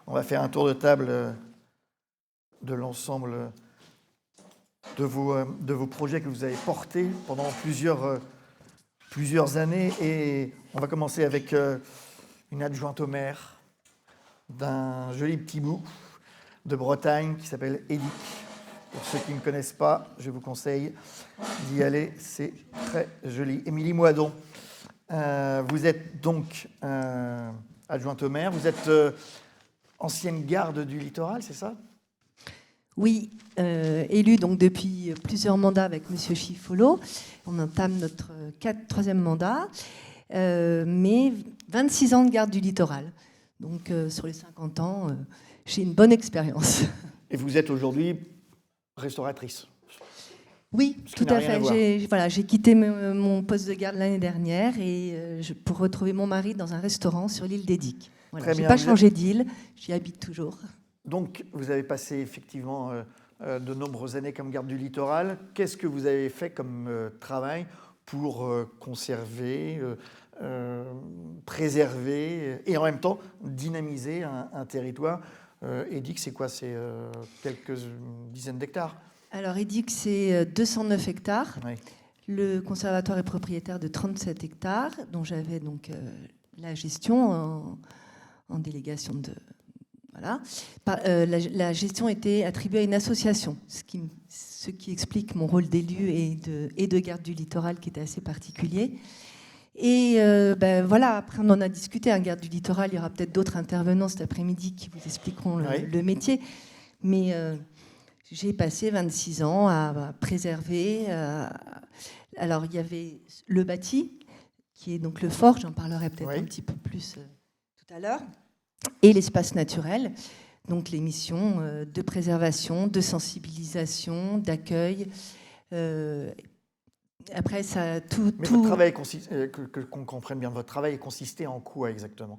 On va faire un tour de table de l'ensemble de vos projets que vous avez portés pendant plusieurs années. Et on va commencer avec une adjointe au maire d'un joli petit bout de Bretagne qui s'appelle Edic. Pour ceux qui ne connaissent pas, je vous conseille d'y aller, c'est très joli. Émilie Moidon, vous êtes donc adjointe au maire, vous êtes ancienne garde du littoral, c'est ça ? Oui, élue donc depuis plusieurs mandats avec M. Chiffolo. On entame notre troisième mandat, mais 26 ans de garde du littoral. Donc sur les 50 ans, j'ai une bonne expérience. Et vous êtes aujourd'hui restauratrice ? Oui, tout à fait. J'ai quitté mon poste de garde l'année dernière pour retrouver mon mari dans un restaurant sur l'île d'Edic. Voilà, je n'ai pas changé d'île, j'y habite toujours. Donc, vous avez passé effectivement de nombreuses années comme garde du littoral. Qu'est-ce que vous avez fait comme travail pour conserver, préserver et en même temps dynamiser un territoire ? Edic, c'est quoi ? C'est quelques dizaines d'hectares ? Alors, Edic, c'est 209 hectares. Oui. Le conservatoire est propriétaire de 37 hectares, dont j'avais donc la gestion en délégation de... Voilà. La gestion était attribuée à une association, ce qui explique mon rôle d'élu et de garde du littoral qui était assez particulier. Et voilà, après on en a discuté, un garde du littoral, il y aura peut-être d'autres intervenants cet après-midi qui vous expliqueront le métier. Mais j'ai passé 26 ans à préserver. Alors il y avait le bâti, qui est donc le fort, j'en parlerai peut-être un petit peu plus tout à l'heure. Et l'espace naturel, donc les missions de préservation, de sensibilisation, d'accueil. Après, ça tout. Mais votre travail qu'on comprenne bien, votre travail consistait en quoi exactement ?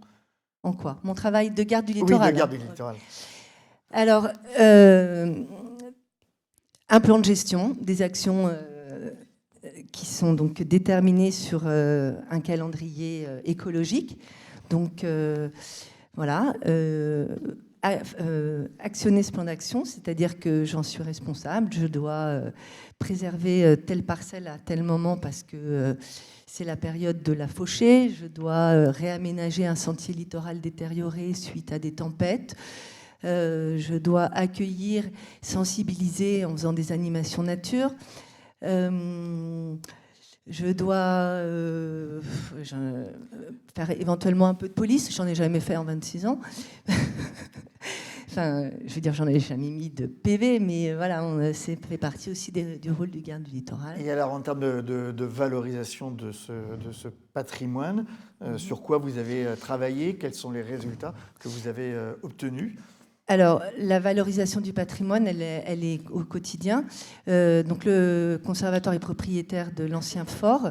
En quoi ? Mon travail de garde du littoral. Oui, de garde du littoral. Alors, un plan de gestion des actions qui sont donc déterminées sur un calendrier écologique. Donc voilà, actionner ce plan d'action, c'est-à-dire que j'en suis responsable, je dois préserver telle parcelle à tel moment parce que c'est la période de la fauchée, je dois réaménager un sentier littoral détérioré suite à des tempêtes, je dois accueillir, sensibiliser en faisant des animations nature. Je dois faire éventuellement un peu de police. J'en ai jamais fait en 26 ans. Enfin, je veux dire, j'en ai jamais mis de PV, mais voilà, c'est fait partie aussi du rôle du garde du littoral. Et alors, en termes de valorisation de ce patrimoine, sur quoi vous avez travaillé ? Quels sont les résultats que vous avez obtenus ? Alors, la valorisation du patrimoine, elle est au quotidien. Donc, le conservatoire est propriétaire de l'ancien fort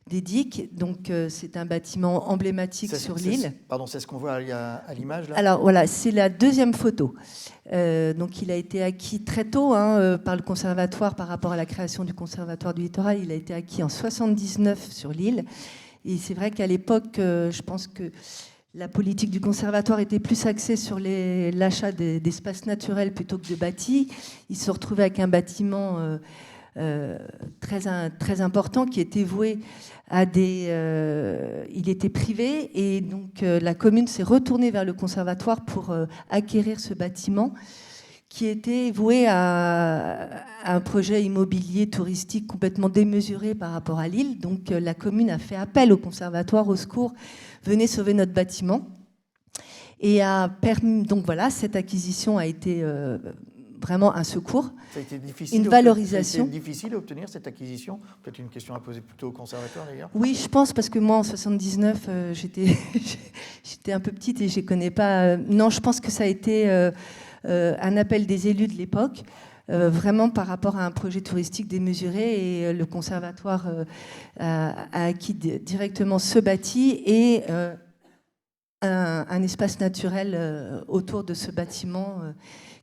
d'Edic. Donc, c'est un bâtiment emblématique sur l'île. Pardon, c'est ce qu'on voit à l'image là ? Alors, voilà, c'est la deuxième photo. Donc, il a été acquis très tôt par le conservatoire par rapport à la création du conservatoire du littoral. Il a été acquis en 1979 sur l'île. Et c'est vrai qu'à l'époque, je pense que la politique du conservatoire était plus axée sur l'achat d'espaces naturels plutôt que de bâtis. Il se retrouvait avec un bâtiment très important qui était voué à il était privé et donc la commune s'est retournée vers le conservatoire pour acquérir ce bâtiment qui était voué à un projet immobilier touristique complètement démesuré par rapport à l'île. Donc la commune a fait appel au conservatoire, au secours, venez sauver notre bâtiment. Et a permis, donc voilà, cette acquisition a été vraiment un secours, ça a été difficile une valorisation. Ça a été difficile d'obtenir cette acquisition ? Peut-être une question à poser plutôt au conservatoire d'ailleurs. Oui, je pense, parce que moi en 79, j'étais un peu petite et je ne connais pas. Non, je pense que ça a été un appel des élus de l'époque, vraiment par rapport à un projet touristique démesuré, et le conservatoire a acquis directement ce bâti et un espace naturel autour de ce bâtiment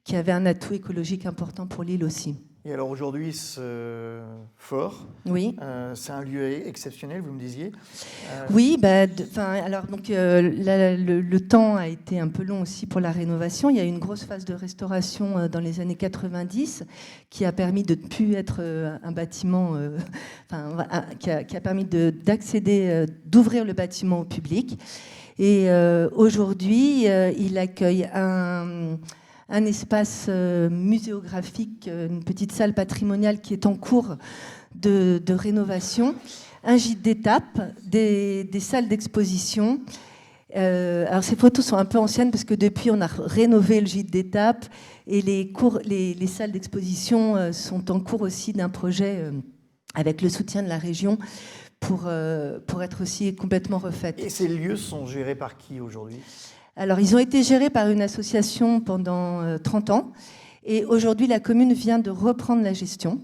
qui avait un atout écologique important pour l'île aussi. Et alors aujourd'hui, ce fort, Oui. c'est un lieu exceptionnel, vous me disiez. Oui, alors donc le temps a été un peu long aussi pour la rénovation. Il y a eu une grosse phase de restauration dans les années 90 qui a permis de ne plus être un bâtiment, qui a permis d'accéder, d'ouvrir le bâtiment au public. Et aujourd'hui, il accueille un espace muséographique, une petite salle patrimoniale qui est en cours de rénovation, un gîte d'étape, des salles d'exposition. Alors ces photos sont un peu anciennes parce que depuis on a rénové le gîte d'étape et les salles d'exposition sont en cours aussi d'un projet avec le soutien de la région pour être aussi complètement refaites. Et ces lieux sont gérés par qui aujourd'hui ? Alors, ils ont été gérés par une association pendant 30 ans. Et aujourd'hui, la commune vient de reprendre la gestion.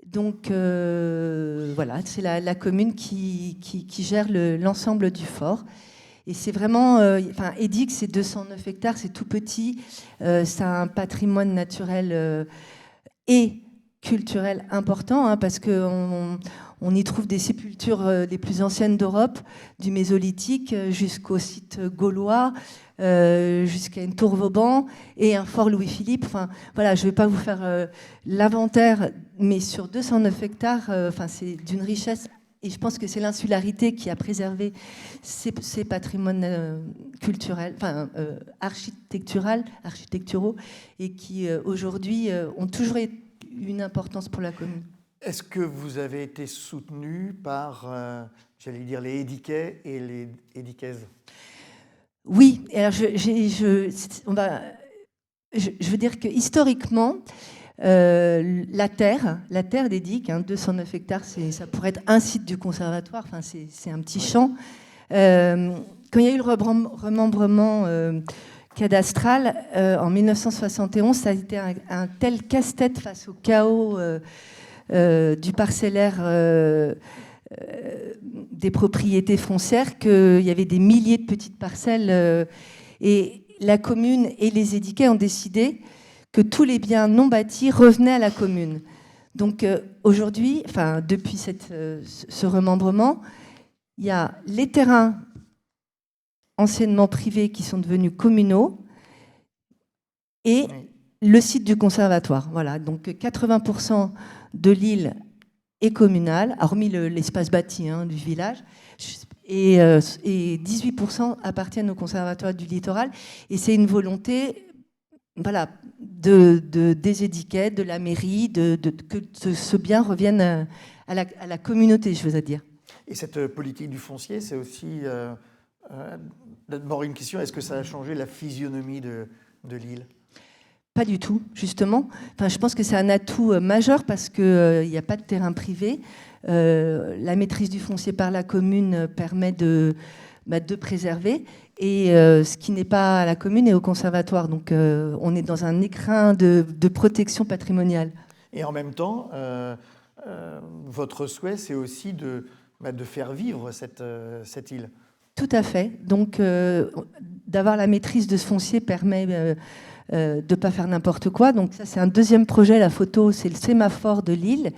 Donc, voilà, c'est la commune qui gère l'ensemble du fort. Et c'est vraiment... Édic, c'est 209 hectares, c'est tout petit. C'est un patrimoine naturel et culturel important, hein, parce qu'on y trouve des sépultures les plus anciennes d'Europe, du Mésolithique jusqu'au site gaulois, jusqu'à une tour Vauban et un fort Louis-Philippe. Enfin, voilà, je ne vais pas vous faire l'inventaire, mais sur 209 hectares, c'est d'une richesse. Et je pense que c'est l'insularité qui a préservé ces patrimoines culturels, architecturaux, et qui aujourd'hui ont toujours une importance pour la commune. Est-ce que vous avez été soutenu par, j'allais dire, les Édiquais et les Édiquaises ? Oui, alors je veux dire que historiquement, la terre d'Édic, 209 hectares, ça pourrait être un site du conservatoire, enfin, c'est un petit champ. Quand il y a eu le remembrement cadastral en 1971, ça a été un tel casse-tête face au chaos du parcellaire des propriétés foncières qu'il y avait des milliers de petites parcelles et la commune et les édiquets ont décidé que tous les biens non bâtis revenaient à la commune. Donc aujourd'hui, depuis ce remembrement, il y a les terrains anciennement privés qui sont devenus communaux et le site du conservatoire. Voilà, donc 80% de l'île est communale, hormis l'espace bâti du village, et 18% appartiennent au conservatoire du littoral. Et c'est une volonté, voilà, des édiquets, de la mairie, que ce bien revienne à la communauté, je veux dire. Et cette politique du foncier, c'est aussi d'abord une question, est-ce que ça a changé la physionomie de l'île ? Pas du tout, justement. Je pense que c'est un atout majeur parce qu'il n'y a pas de terrain privé. La maîtrise du foncier par la commune permet de préserver. Et ce qui n'est pas à la commune est au conservatoire. Donc on est dans un écrin de protection patrimoniale. Et en même temps, votre souhait, c'est aussi de faire vivre cette île. Tout à fait. Donc d'avoir la maîtrise de ce foncier permet de ne pas faire n'importe quoi. Donc ça, c'est un deuxième projet. La photo, c'est le sémaphore de Lille,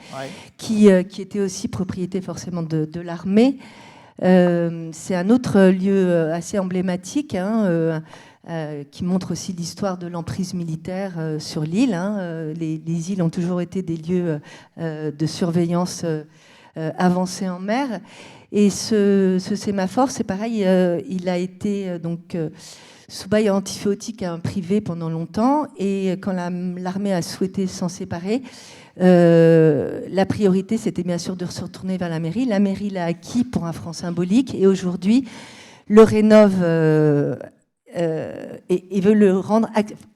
qui était aussi propriété forcément de l'armée. C'est un autre lieu assez emblématique qui montre aussi l'histoire de l'emprise militaire sur l'île. Les îles ont toujours été des lieux de surveillance avancée en mer. Et ce sémaphore, c'est pareil, il a été sous bail antiphéotique à un privé pendant longtemps. Et quand l'armée a souhaité s'en séparer, la priorité, c'était bien sûr de se retourner vers la mairie. La mairie l'a acquis pour un franc symbolique. Et aujourd'hui, le rénove et veut le rendre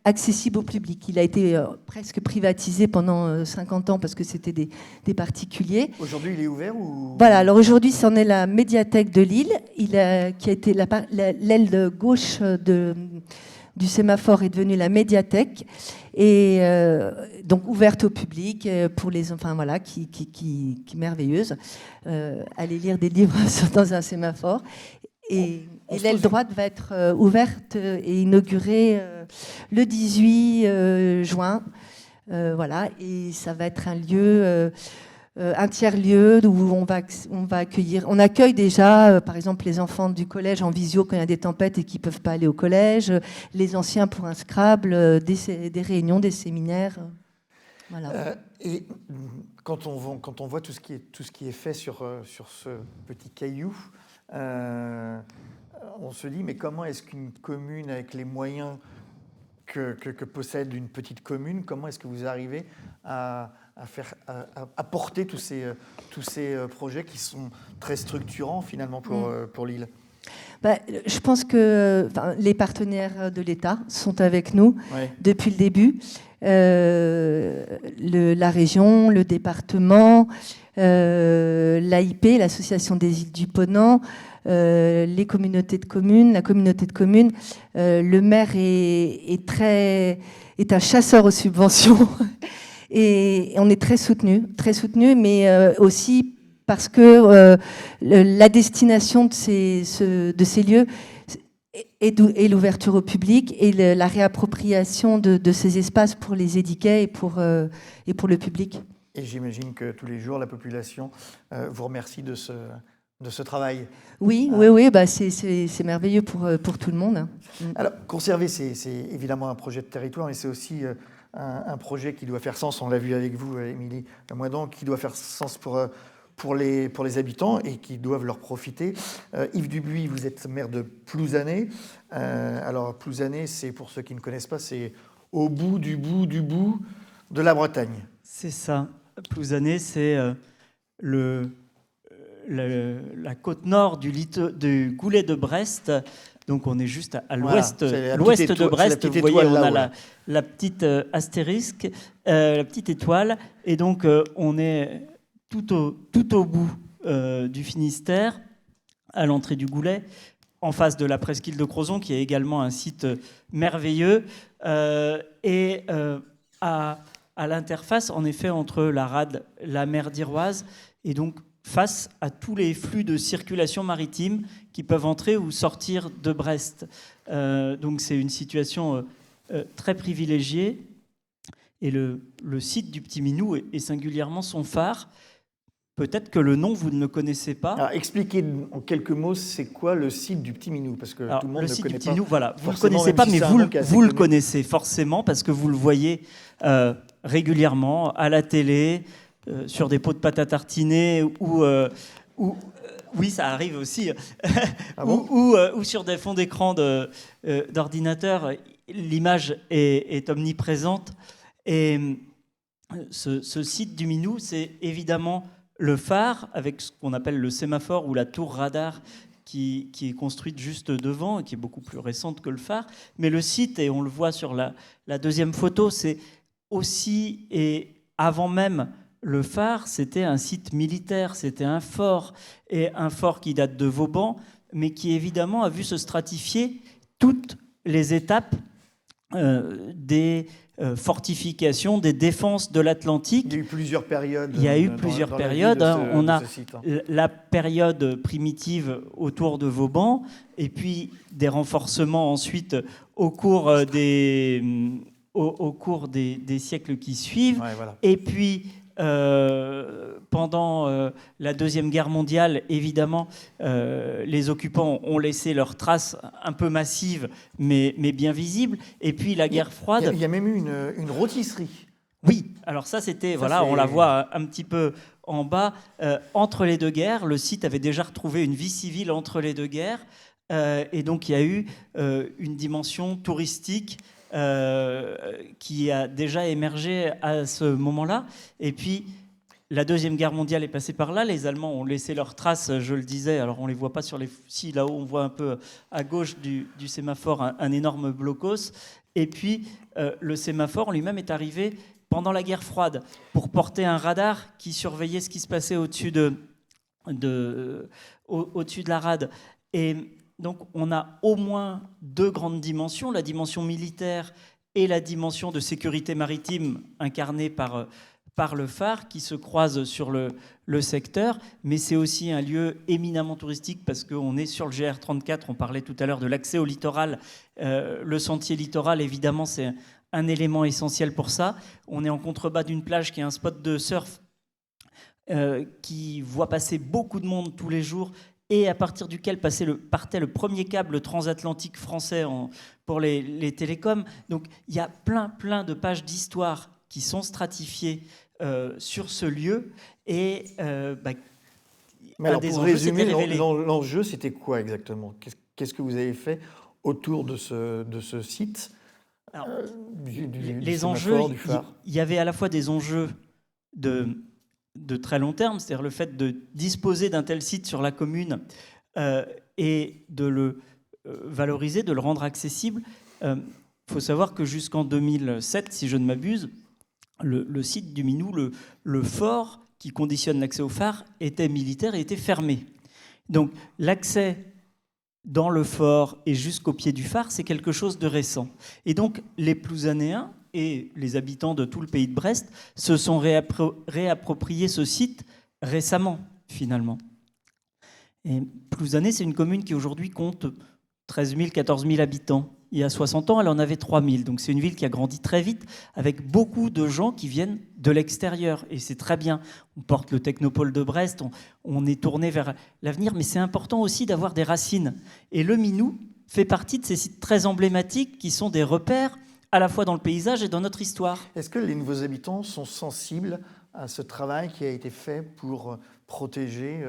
accessible au public. Il a été presque privatisé pendant 50 ans parce que c'était des particuliers. Aujourd'hui, il est ouvert ou... Voilà, alors aujourd'hui, c'en est la médiathèque de Lille, qui a été l'aile gauche du sémaphore est devenue la médiathèque, et donc ouverte au public pour les enfants, voilà, qui merveilleuse. Aller lire des livres dans un sémaphore. Et l'aile droite va être ouverte et inaugurée le 18 juin Voilà, et ça va être un lieu, un tiers-lieu où on va accueillir. On accueille déjà, par exemple, les enfants du collège en visio quand il y a des tempêtes et qui ne peuvent pas aller au collège, les anciens pour un Scrabble, des réunions, des séminaires. Voilà. Et quand on voit tout ce qui est fait sur ce petit caillou, on se dit, mais comment est-ce qu'une commune, avec les moyens que possède une petite commune, comment est-ce que vous arrivez à porter tous ces projets qui sont très structurants finalement pour l'île? Je pense que les partenaires de l'État sont avec nous depuis le début. La région, le département, l'AIP, l'Association des îles du Ponant, les communautés de communes, la communauté de communes. Le maire est un chasseur aux subventions et on est très soutenu, mais aussi parce que la destination de ces lieux et l'ouverture au public et la réappropriation de ces espaces pour les édiquets et pour le public. Et j'imagine que tous les jours, la population vous remercie de ce travail. Oui, c'est merveilleux pour tout le monde. Alors, conserver, c'est évidemment un projet de territoire, mais c'est aussi un projet qui doit faire sens, on l'a vu avec vous, Émilie Moindon, qui doit faire sens pour les habitants et qui doivent leur profiter. Yves Dubuis, vous êtes maire de Plouzané. Alors, Plouzané, c'est, pour ceux qui ne connaissent pas, c'est au bout de la Bretagne. C'est ça. Plouzané, c'est la côte nord du Goulet de Brest. Donc, on est juste à l'ouest de Brest. Vous voyez, on a la petite astérisque, la petite étoile. Et donc, on est tout au bout du Finistère, à l'entrée du Goulet, en face de la presqu'île de Crozon, qui est également un site merveilleux, et à l'interface, en effet, entre la rade, la mer d'Iroise, et donc face à tous les flux de circulation maritime qui peuvent entrer ou sortir de Brest. Donc c'est une situation très privilégiée. Et le site du Petit Minou et singulièrement son phare, peut-être que le nom, vous ne le connaissez pas. Alors, expliquez en quelques mots, c'est quoi le site du Petit Minou, parce que tout le monde ne connaît pas. Le site du Petit Minou, voilà, vous ne le connaissez pas, mais vous le connaissez forcément, parce que vous le voyez régulièrement à la télé, sur des pots de pâte à tartiner, oui, ça arrive aussi, ah bon ou sur des fonds d'écran d'ordinateur. L'image est omniprésente. Et ce site du Minou, c'est évidemment le phare, avec ce qu'on appelle le sémaphore ou la tour radar, qui est construite juste devant et qui est beaucoup plus récente que le phare. Mais le site, et on le voit sur la deuxième photo, c'est aussi, et avant même le phare, c'était un site militaire, c'était un fort, et un fort qui date de Vauban, mais qui évidemment a vu se stratifier toutes les étapes des fortifications, des défenses de l'Atlantique. Il y a eu plusieurs périodes. Il y a eu plusieurs périodes. On a site, la période primitive autour de Vauban, et puis des renforcements ensuite au cours des siècles qui suivent. Ouais, voilà. Et puis pendant la Deuxième Guerre mondiale, évidemment, les occupants ont laissé leurs traces un peu massives, mais bien visibles. Et puis la guerre froide... Il y a même eu une rôtisserie. Oui, alors ça c'était, on la voit un petit peu en bas. Entre les deux guerres, le site avait déjà retrouvé une vie civile entre les deux guerres. Et donc il y a eu une dimension touristique qui a déjà émergé à ce moment-là. Et puis, la Deuxième Guerre mondiale est passée par là. Les Allemands ont laissé leurs traces, je le disais. Alors, on ne les voit pas sur les... Si, là-haut, on voit un peu à gauche du sémaphore un énorme blocos. Et puis, le sémaphore lui-même est arrivé pendant la guerre froide pour porter un radar qui surveillait ce qui se passait au-dessus de la rade. Et... donc, on a au moins deux grandes dimensions, la dimension militaire et la dimension de sécurité maritime incarnée par par le phare qui se croisent sur le secteur, mais c'est aussi un lieu éminemment touristique parce qu'on est sur le GR34, on parlait tout à l'heure de l'accès au littoral. Le sentier littoral, évidemment, c'est un élément essentiel pour ça. On est en contrebas d'une plage qui est un spot de surf qui voit passer beaucoup de monde tous les jours et à partir duquel partait le premier câble transatlantique français pour les télécoms. Donc il y a plein de pages d'histoire qui sont stratifiées sur ce lieu. Et mais alors, pour résumer, l'enjeu, c'était quoi exactement? Qu'est-ce que vous avez fait autour de ce site? Alors, les enjeux, il y avait à la fois des enjeux de très long terme, c'est-à-dire le fait de disposer d'un tel site sur la commune et de le valoriser, de le rendre accessible. Faut savoir que jusqu'en 2007, si je ne m'abuse, le site du Minou, le fort qui conditionne l'accès au phare, était militaire et était fermé. Donc l'accès dans le fort et jusqu'au pied du phare, c'est quelque chose de récent. Et donc les Plouzanéens et les habitants de tout le pays de Brest se sont réappropriés ce site récemment, finalement. Et Plouzané, c'est une commune qui aujourd'hui compte 13 000, 14 000 habitants. Il y a 60 ans, elle en avait 3 000. Donc c'est une ville qui a grandi très vite, avec beaucoup de gens qui viennent de l'extérieur. Et c'est très bien. On porte le Technopole de Brest, on est tourné vers l'avenir, mais c'est important aussi d'avoir des racines. Et le Minou fait partie de ces sites très emblématiques qui sont des repères à la fois dans le paysage et dans notre histoire. Est-ce que les nouveaux habitants sont sensibles à ce travail qui a été fait pour protéger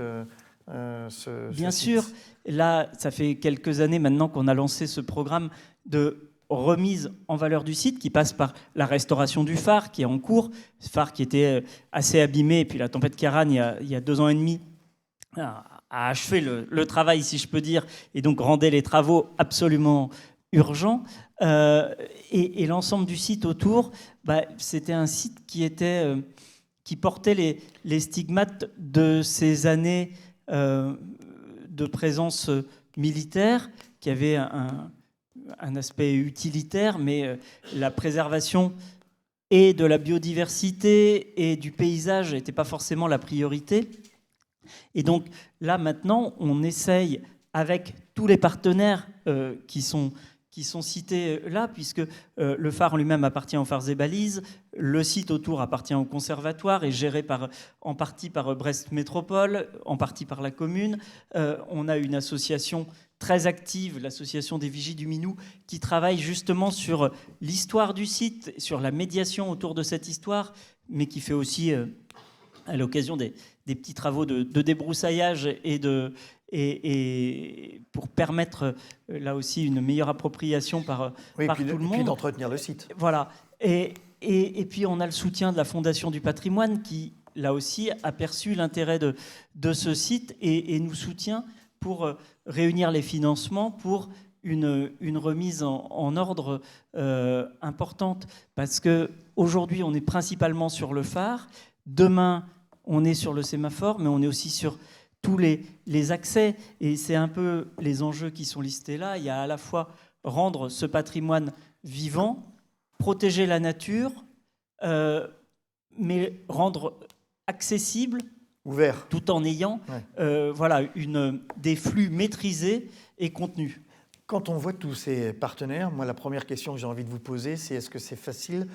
ce Bien site? sûr. Là, ça fait quelques années maintenant qu'on a lancé ce programme de remise en valeur du site qui passe par la restauration du phare qui est en cours. Ce phare qui était assez abîmé, et puis la tempête Ciarán, il y a 2 ans et demi, a achevé le travail, si je peux dire, et donc rendait les travaux absolument urgents. Et l'ensemble du site autour, c'était un site qui portait les stigmates de ces années de présence militaire, qui avait un aspect utilitaire, mais la préservation et de la biodiversité et du paysage n'était pas forcément la priorité. Et donc là, maintenant, on essaye, avec tous les partenaires qui sont cités là, puisque le phare lui-même appartient aux Phares et Balises, le site autour appartient au conservatoire et géré en partie par Brest Métropole, en partie par la commune. On a une association très active, l'association des Vigies du Minou, qui travaille justement sur l'histoire du site, sur la médiation autour de cette histoire, mais qui fait aussi, à l'occasion des petits travaux de débroussaillage et pour permettre là aussi une meilleure appropriation par tout le monde. Et puis d'entretenir le site. Voilà. Et puis on a le soutien de la Fondation du patrimoine qui, là aussi, a perçu l'intérêt de ce site et nous soutient pour réunir les financements pour une remise en ordre importante. Parce qu'aujourd'hui, on est principalement sur le phare. Demain, on est sur le sémaphore, mais on est aussi sur tous les accès, et c'est un peu les enjeux qui sont listés là. Il y a à la fois rendre ce patrimoine vivant, protéger la nature, mais rendre accessible, ouvert, tout en ayant des flux maîtrisés et contenus. Quand on voit tous ces partenaires, moi la première question que j'ai envie de vous poser, c'est est-ce que c'est facile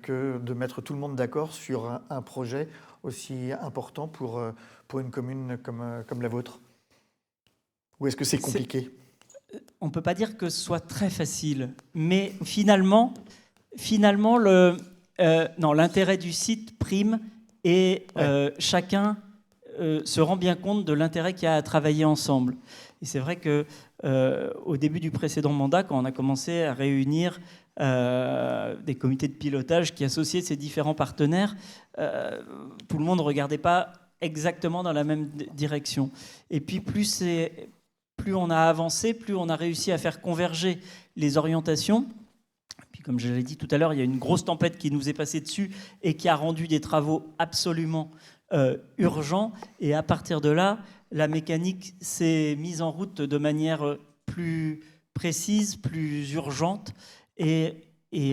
que de mettre tout le monde d'accord sur un projet aussi important pour une commune comme la vôtre? Ou est-ce que c'est compliqué? On ne peut pas dire que ce soit très facile, mais finalement l'intérêt du site prime et chacun se rend bien compte de l'intérêt qu'il y a à travailler ensemble. Et c'est vrai qu'au début du précédent mandat, quand on a commencé à réunir des comités de pilotage qui associaient ces différents partenaires, tout le monde ne regardait pas exactement dans la même direction. Et puis plus on a avancé, plus on a réussi à faire converger les orientations. Puis comme je l'ai dit tout à l'heure, il y a une grosse tempête qui nous est passée dessus et qui a rendu des travaux absolument urgents. Et à partir de là, la mécanique s'est mise en route de manière plus précise, plus urgente. Et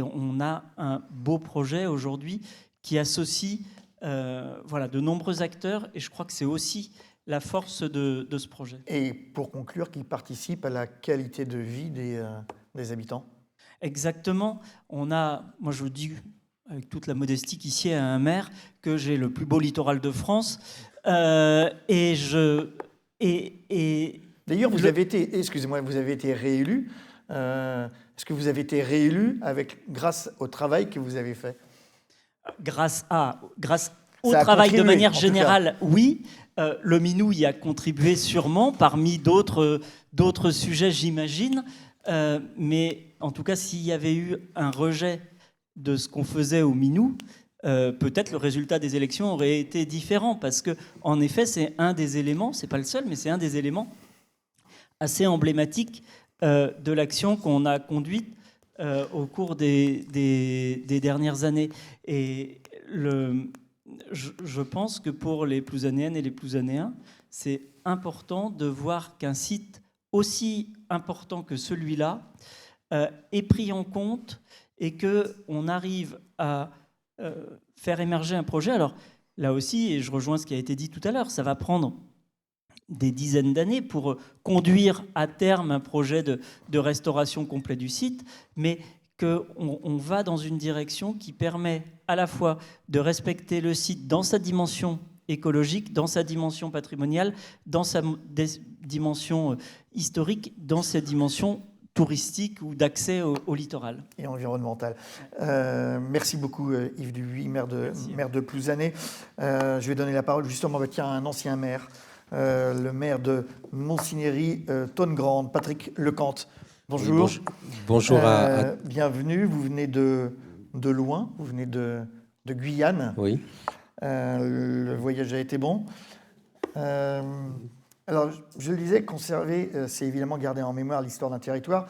on a un beau projet aujourd'hui qui associe de nombreux acteurs, et je crois que c'est aussi la force de ce projet. Et pour conclure, qu'il participe à la qualité de vie des habitants. Exactement. Moi je vous dis avec toute la modestie qu'ici à un maire que j'ai le plus beau littoral de France. D'ailleurs, vous avez été réélu. Est-ce que vous avez été réélu grâce au travail que vous avez fait ? Grâce au travail de manière générale, oui. Le Minou y a contribué sûrement, parmi d'autres sujets, j'imagine. Mais en tout cas, s'il y avait eu un rejet de ce qu'on faisait au Minou, peut-être le résultat des élections aurait été différent. Parce que, en effet, c'est un des éléments, c'est pas le seul, mais c'est un des éléments assez emblématiques de l'action qu'on a conduite au cours des dernières années. Et je pense que pour les Plouzanéennes et les Plouzanéens, c'est important de voir qu'un site aussi important que celui-là est pris en compte et qu'on arrive à faire émerger un projet. Alors là aussi, et je rejoins ce qui a été dit tout à l'heure, ça va prendre des dizaines d'années pour conduire à terme un projet de restauration complet du site, mais qu'on va dans une direction qui permet à la fois de respecter le site dans sa dimension écologique, dans sa dimension patrimoniale, dans sa dimension historique, dans sa dimension touristique ou d'accès au littoral. Et environnemental. Merci beaucoup Yves Dubuis, maire de Plouzané. Je vais donner la parole justement à un ancien maire, le maire de Montsinéry, Tonnegrande, Patrick Lecante. Bonjour. Oui, bonjour à... Bienvenue, vous venez de loin, vous venez de Guyane. Oui. Le voyage a été bon. Alors, je le disais, conserver, c'est évidemment garder en mémoire l'histoire d'un territoire,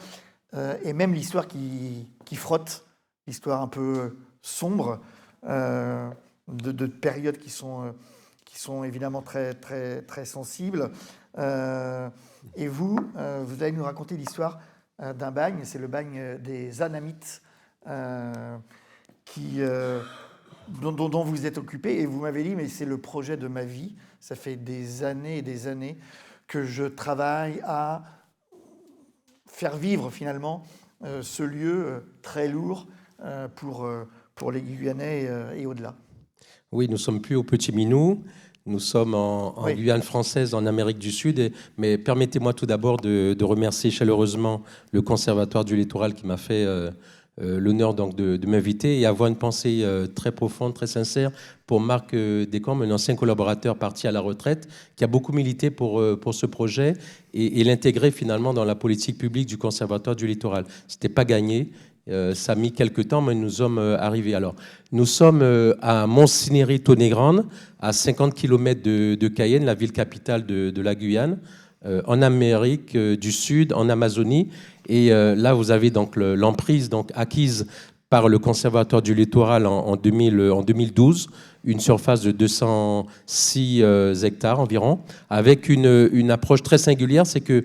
et même l'histoire qui frotte, l'histoire un peu sombre, de périodes qui sont évidemment très, très, très sensibles. Et vous allez nous raconter l'histoire d'un bagne, c'est le bagne des Anamites, dont vous êtes occupé, et vous m'avez dit, mais c'est le projet de ma vie, ça fait des années et des années que je travaille à faire vivre finalement ce lieu très lourd pour les Guyanais et au-delà. Oui, nous ne sommes plus au Petit Minou, nous sommes en Guyane française, en Amérique du Sud, mais permettez-moi tout d'abord de remercier chaleureusement le Conservatoire du Littoral qui m'a fait l'honneur donc de m'inviter et avoir une pensée très profonde, très sincère pour Marc Descombes, un ancien collaborateur parti à la retraite, qui a beaucoup milité pour ce projet et l'intégrer finalement dans la politique publique du Conservatoire du Littoral. Ce n'était pas gagné. Ça a mis quelques temps, mais nous sommes arrivés. Alors, nous sommes à Montsinéry-Tonnegrande, à 50 km de Cayenne, la ville capitale de la Guyane, en Amérique du Sud, en Amazonie. Et là, vous avez donc l'emprise acquise par le Conservatoire du Littoral en 2012, une surface de 206 hectares environ, avec une approche très singulière, c'est que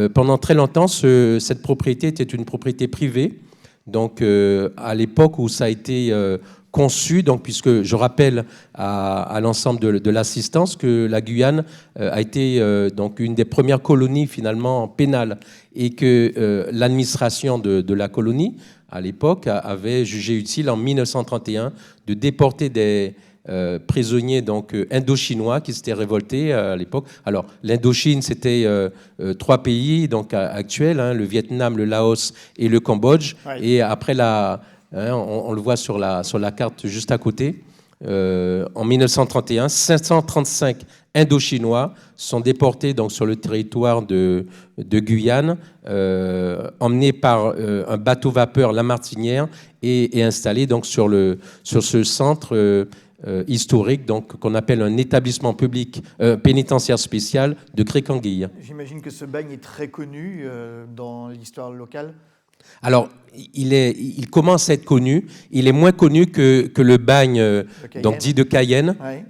pendant très longtemps, cette propriété était une propriété privée. Donc, à l'époque où ça a été conçu, donc, puisque je rappelle à l'ensemble de l'assistance que la Guyane a été donc une des premières colonies finalement pénales et que l'administration de la colonie, à l'époque, avait jugé utile en 1931 de déporter des prisonniers donc indo-chinois qui s'étaient révoltés à l'époque. Alors l'Indochine, c'était 3 pays donc actuels, le Vietnam, le Laos et le Cambodge. Ouais. Et après on le voit sur la carte juste à côté. En 1931, 535 Indochinois sont déportés donc sur le territoire de Guyane, emmenés par un bateau vapeur La Martinière et installés donc sur ce centre historique, donc qu'on appelle un établissement public pénitentiaire spécial de Crécanguille. J'imagine que ce bagne est très connu dans l'histoire locale. Alors, il commence à être connu. Il est moins connu que le bagne donc dit de Cayenne, ouais.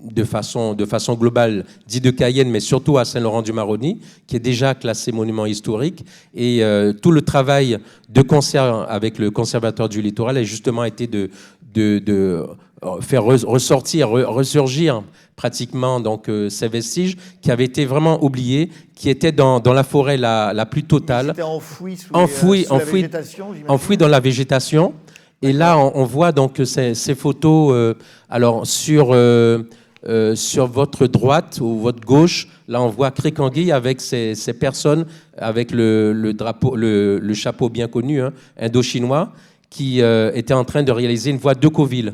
De façon globale, dit de Cayenne, mais surtout à Saint-Laurent-du-Maroni, qui est déjà classé monument historique. Et tout le travail de concert avec le Conservatoire du Littoral a justement été de faire ressortir, ressurgir pratiquement donc ces vestiges qui avaient été vraiment oubliés, qui étaient dans la forêt la plus totale. C'était enfoui la végétation, enfoui dans la végétation. Et là, on voit donc ces photos. Alors sur votre droite ou votre gauche, là on voit Créquanguille avec ces personnes avec le drapeau, le chapeau bien connu, hein, indo-chinois, qui étaient en train de réaliser une voie Decauville.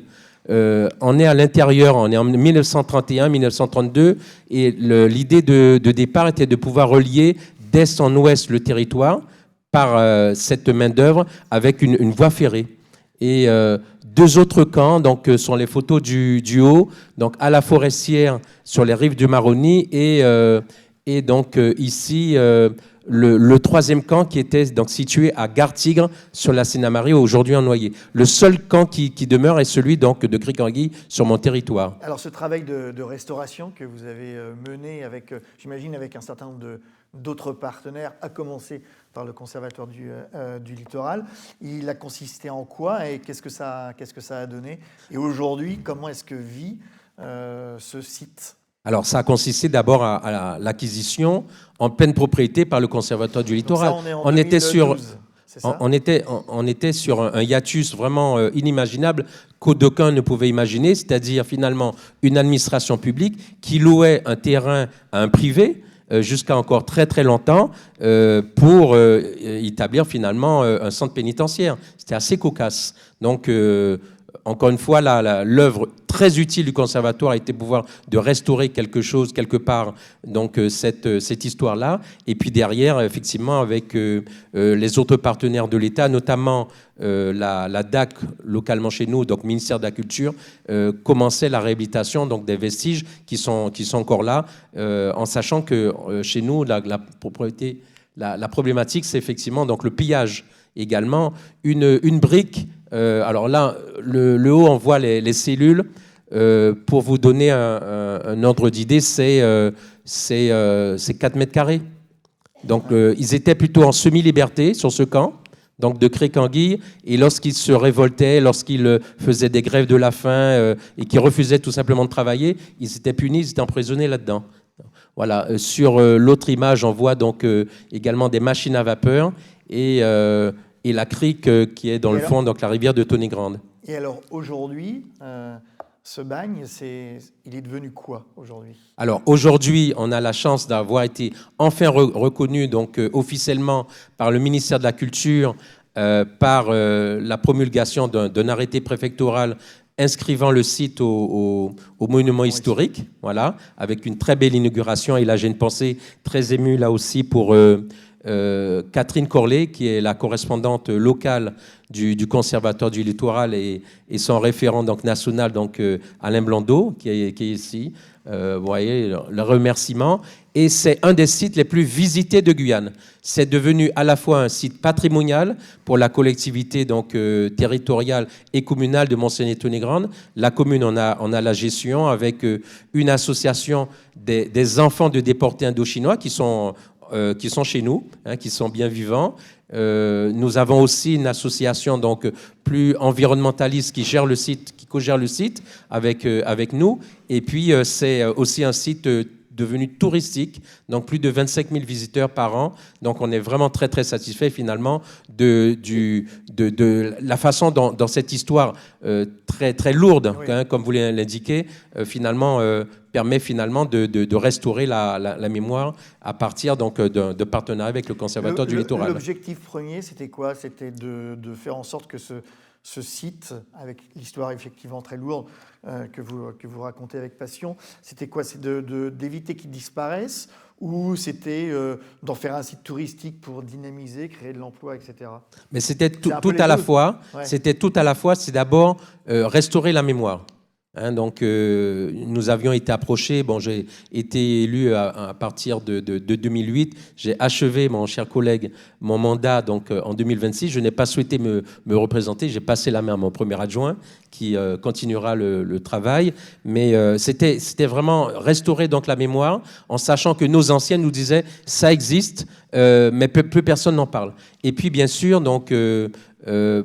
On est à l'intérieur, on est en 1931-1932, et l'idée de départ était de pouvoir relier d'est en ouest le territoire par cette main-d'œuvre avec une voie ferrée. Et deux autres camps donc, sont les photos du haut, donc à la Forestière sur les rives du Maroni, et donc ici le troisième camp qui était donc situé à Gare-Tigre sur la Sénamarie, aujourd'hui en Noyer. Le seul camp qui demeure est celui donc de Créquanguille sur mon territoire. Alors ce travail de restauration que vous avez mené avec, j'imagine, avec un certain nombre d'autres partenaires, à commencer par le Conservatoire du Littoral, il a consisté en quoi et qu'est-ce que ça a donné? Et aujourd'hui, comment est-ce que vit ce site? Alors, ça a consisté d'abord à l'acquisition en pleine propriété par le Conservatoire du Littoral. Donc ça, on était sur, c'est ça ? On était sur un hiatus vraiment inimaginable qu'aucun ne pouvait imaginer, c'est-à-dire finalement une administration publique qui louait un terrain à un privé jusqu'à encore très très longtemps pour établir finalement un centre pénitentiaire. C'était assez cocasse. Donc, encore une fois, l'œuvre très utile du conservatoire a été pouvoir de restaurer quelque chose quelque part, donc cette histoire-là. Et puis derrière, effectivement, avec les autres partenaires de l'État, notamment la DAC localement chez nous, donc ministère de la Culture, commençait la réhabilitation donc des vestiges qui sont encore là, en sachant que chez nous, la problématique, c'est effectivement donc le pillage. Également, une brique. Alors là, le haut, on voit les cellules. Pour vous donner un ordre d'idée, c'est 4 mètres carrés. Donc, ils étaient plutôt en semi-liberté sur ce camp, donc de Créquanguille. Et lorsqu'ils se révoltaient, lorsqu'ils faisaient des grèves de la faim et qu'ils refusaient tout simplement de travailler, ils étaient punis, ils étaient emprisonnés là-dedans. Voilà. Sur l'autre image, on voit donc également des machines à vapeur et la crique qui est dans le fond, donc la rivière de Tony-Grande. Et alors aujourd'hui, ce bagne, il est devenu quoi aujourd'hui? Alors aujourd'hui, on a la chance d'avoir été enfin reconnu donc officiellement par le ministère de la Culture par la promulgation d'un arrêté préfectoral inscrivant le site au monument historique, voilà, avec une très belle inauguration. Et là, j'ai une pensée très émue là aussi pour Catherine Corlet, qui est la correspondante locale du Conservatoire du Littoral et son référent donc, national, donc, Alain Blondeau, qui est ici. Vous voyez, le remerciement. Et c'est un des sites les plus visités de Guyane. C'est devenu à la fois un site patrimonial pour la collectivité donc, territoriale et communale de Mont-Cenis-Tony-Grande. La commune en a la gestion avec une association des enfants de déportés indo-chinois qui sont chez nous, hein, qui sont bien vivants. Nous avons aussi une association donc plus environnementaliste qui gère le site, qui co-gère le site avec nous. Et puis c'est aussi un site devenu touristique, donc plus de 25 000 visiteurs par an. Donc on est vraiment très très satisfait finalement de la façon dont cette histoire très très lourde, oui, hein, comme vous l'indiquez, finalement permet finalement de restaurer la mémoire à partir donc de partenariat avec le Conservatoire du Littoral. L'objectif premier, c'était quoi? C'était de faire en sorte que ce site, avec l'histoire effectivement très lourde que vous racontez avec passion, c'était quoi? C'est d'éviter qu'il disparaisse, ou c'était d'en faire un site touristique pour dynamiser, créer de l'emploi, etc. Mais c'était tout à la fois. Ouais. C'était tout à la fois. C'est d'abord restaurer la mémoire. Hein, donc, nous avions été approchés. Bon, j'ai été élu à partir de 2008. J'ai achevé, mon cher collègue, mon mandat donc, en 2026. Je n'ai pas souhaité me représenter. J'ai passé la main à mon premier adjoint qui continuera le travail. Mais c'était vraiment restaurer donc, la mémoire en sachant que nos anciens nous disaient « ça existe ». Mais plus personne n'en parle. Et puis, bien sûr, donc,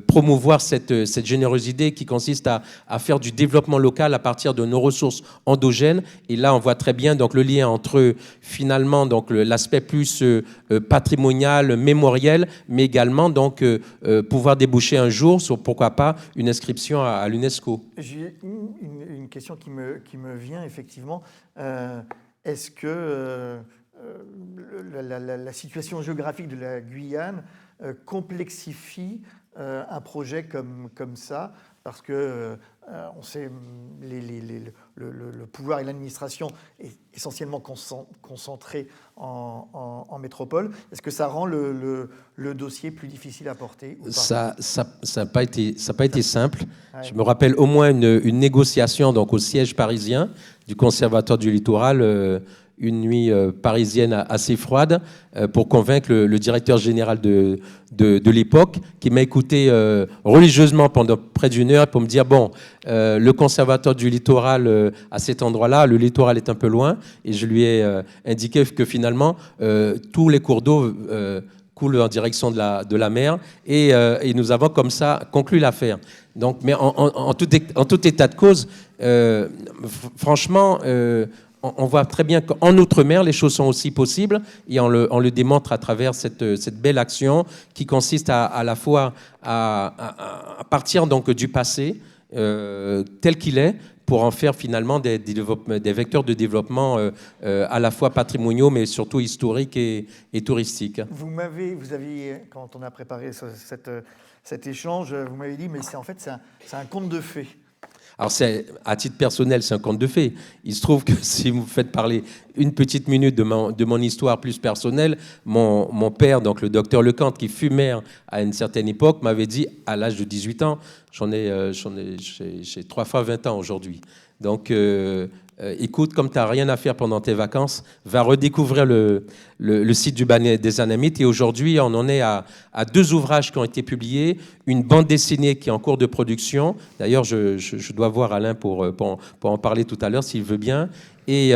promouvoir cette générosité qui consiste à faire du développement local à partir de nos ressources endogènes. Et là, on voit très bien donc, le lien entre finalement donc, l'aspect plus patrimonial, mémoriel, mais également donc, pouvoir déboucher un jour sur, pourquoi pas, une inscription à l'UNESCO. J'ai une question qui me vient, effectivement. Est-ce que la situation géographique de la Guyane complexifie un projet comme ça, parce que on sait le pouvoir et l'administration est essentiellement concentré en métropole. Est-ce que ça rend le dossier plus difficile à porter ou pas? Ça n'a pas été simple. Ouais. Je me rappelle au moins une négociation donc, au siège parisien du Conservatoire du littoral, une nuit parisienne assez froide pour convaincre le directeur général de l'époque, qui m'a écouté religieusement pendant près d'une heure pour me dire, bon, le Conservatoire du littoral à cet endroit-là, le littoral est un peu loin, et je lui ai indiqué que finalement, tous les cours d'eau coulent en direction de la mer, et nous avons comme ça conclu l'affaire. Donc, mais en tout état de cause, franchement, on voit très bien qu'en Outre-mer, les choses sont aussi possibles, et on le démontre à travers cette belle action qui consiste à la fois à partir donc du passé tel qu'il est, pour en faire finalement des vecteurs de développement à la fois patrimoniaux, mais surtout historiques et touristiques. Vous aviez, quand on a préparé cet échange, vous m'avez dit, mais c'est un conte de fées. Alors, à titre personnel, c'est un conte de fées. Il se trouve que si vous me faites parler une petite minute de mon histoire plus personnelle, mon père, donc le docteur Lecante, qui fut maire à une certaine époque, m'avait dit, à l'âge de 18 ans, j'ai 3 fois 20 ans aujourd'hui. Donc, écoute, comme tu n'as rien à faire pendant tes vacances, va redécouvrir le site du Bannet des Anamites. Et aujourd'hui, on en est à 2 ouvrages qui ont été publiés, une bande dessinée qui est en cours de production. D'ailleurs, je dois voir Alain pour en parler tout à l'heure, s'il veut bien. Et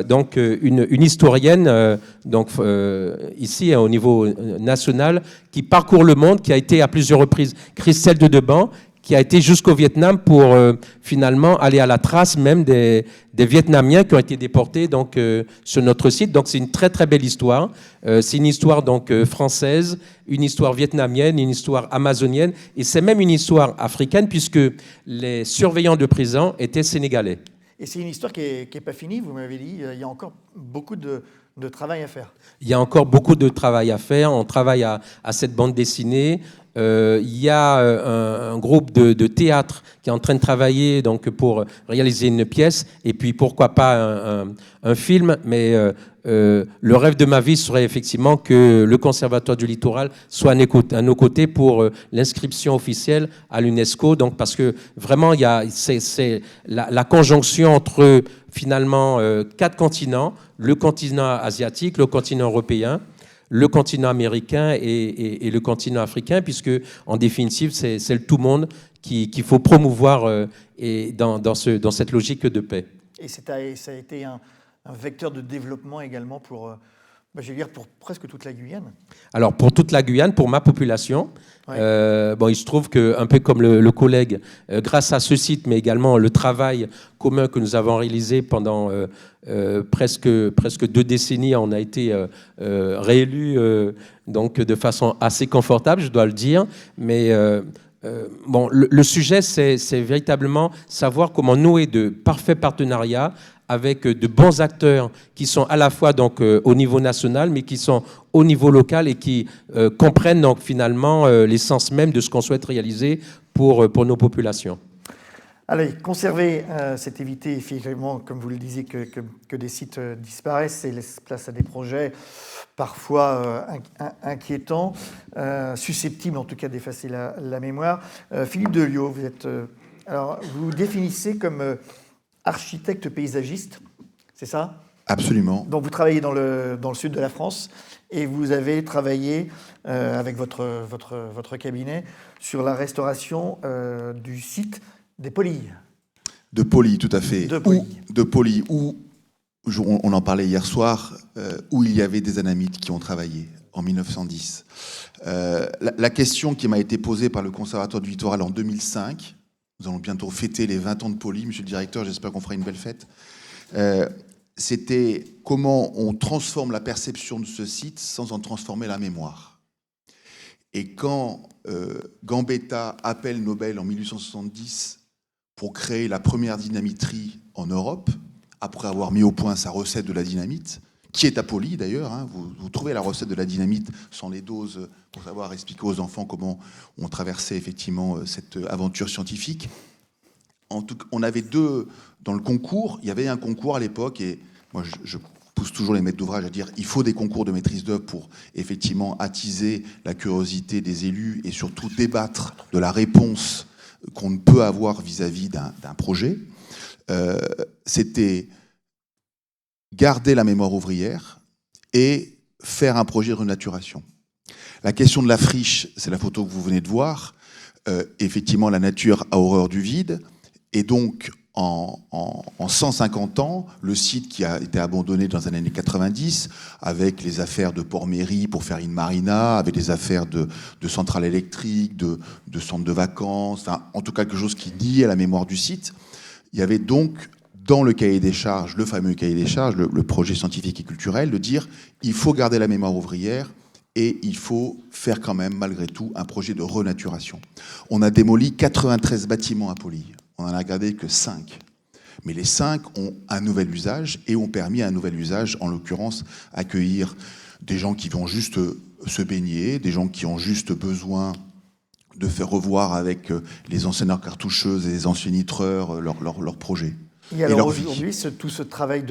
donc, une historienne, ici, au niveau national, qui parcourt le monde, qui a été à plusieurs reprises Christelle de Deban, qui a été jusqu'au Vietnam pour finalement aller à la trace même des Vietnamiens qui ont été déportés donc, sur notre site. Donc c'est une très très belle histoire. C'est une histoire donc, française, une histoire vietnamienne, une histoire amazonienne, et c'est même une histoire africaine puisque les surveillants de prison étaient sénégalais. Et c'est une histoire qui n'est pas finie, vous m'avez dit, il y a encore beaucoup de travail à faire. Il y a encore beaucoup de travail à faire, on travaille à cette bande dessinée. Il y a un groupe de théâtre qui est en train de travailler donc, pour réaliser une pièce, et puis pourquoi pas un film, mais le rêve de ma vie serait effectivement que le Conservatoire du littoral soit à nos côtés pour l'inscription officielle à l'UNESCO, donc parce que vraiment c'est la conjonction entre finalement 4 continents, le continent asiatique, le continent européen, le continent américain et le continent africain, puisque en définitive, c'est le tout monde qu'il faut promouvoir dans cette logique de paix. Et ça a été un vecteur de développement également pour presque toute la Guyane. Alors, pour toute la Guyane, pour ma population, ouais. Il se trouve qu'un peu comme le collègue, grâce à ce site, mais également le travail commun que nous avons réalisé pendant presque 2 décennies, on a été réélus donc de façon assez confortable, je dois le dire, mais le sujet, c'est véritablement savoir comment nouer de parfaits partenariats avec de bons acteurs qui sont à la fois donc, au niveau national, mais qui sont au niveau local et qui comprennent donc, finalement l'essence même de ce qu'on souhaite réaliser pour nos populations. Allez, conserver, c'est éviter effectivement, comme vous le disiez, que des sites disparaissent et laissent place à des projets parfois inquiétants, susceptibles en tout cas d'effacer la mémoire. Philippe Delio, vous définissez comme architecte paysagiste, c'est ça ? Absolument. Donc vous travaillez dans le sud de la France et vous avez travaillé avec votre cabinet sur la restauration du site des Polilles. De Poly, tout à fait. De Poly, où on en parlait hier soir, où il y avait des Anamites qui ont travaillé. en 1910. La question qui m'a été posée par le Conservatoire du Littoral en 2005, nous allons bientôt fêter les 20 ans de Poly, monsieur le directeur, j'espère qu'on fera une belle fête, c'était comment on transforme la perception de ce site sans en transformer la mémoire. Et quand Gambetta appelle Nobel en 1870 pour créer la première dynamiterie en Europe, après avoir mis au point sa recette de la dynamite, qui est à Poly d'ailleurs, hein, vous trouvez la recette de la dynamite sans les doses pour savoir expliquer aux enfants comment on traversait effectivement cette aventure scientifique. En tout cas, on avait deux dans le concours. Il y avait un concours à l'époque, et moi je pousse toujours les maîtres d'ouvrage à dire il faut des concours de maîtrise d'œuvre pour effectivement attiser la curiosité des élus et surtout débattre de la réponse qu'on ne peut avoir vis-à-vis d'un projet. C'était garder la mémoire ouvrière et faire un projet de renaturation. La question de la friche, c'est la photo que vous venez de voir. Effectivement, la nature a horreur du vide. Et donc, en 150 ans, le site qui a été abandonné dans les années 90, avec les affaires de port-mairie pour faire une marina, avec des affaires de centrales électriques, de centres de vacances, enfin, en tout cas quelque chose qui niait la mémoire du site, il y avait donc dans le cahier des charges, le fameux cahier des charges, le projet scientifique et culturel, de dire il faut garder la mémoire ouvrière et il faut faire quand même, malgré tout, un projet de renaturation. On a démoli 93 bâtiments à Poly. On n'en a gardé que 5. Mais les 5 ont un nouvel usage et ont permis un nouvel usage, en l'occurrence, accueillir des gens qui vont juste se baigner, des gens qui ont juste besoin de faire revoir avec les enseignants cartoucheuses et les anciens nitreurs leur projet. Et alors aujourd'hui, tout ce travail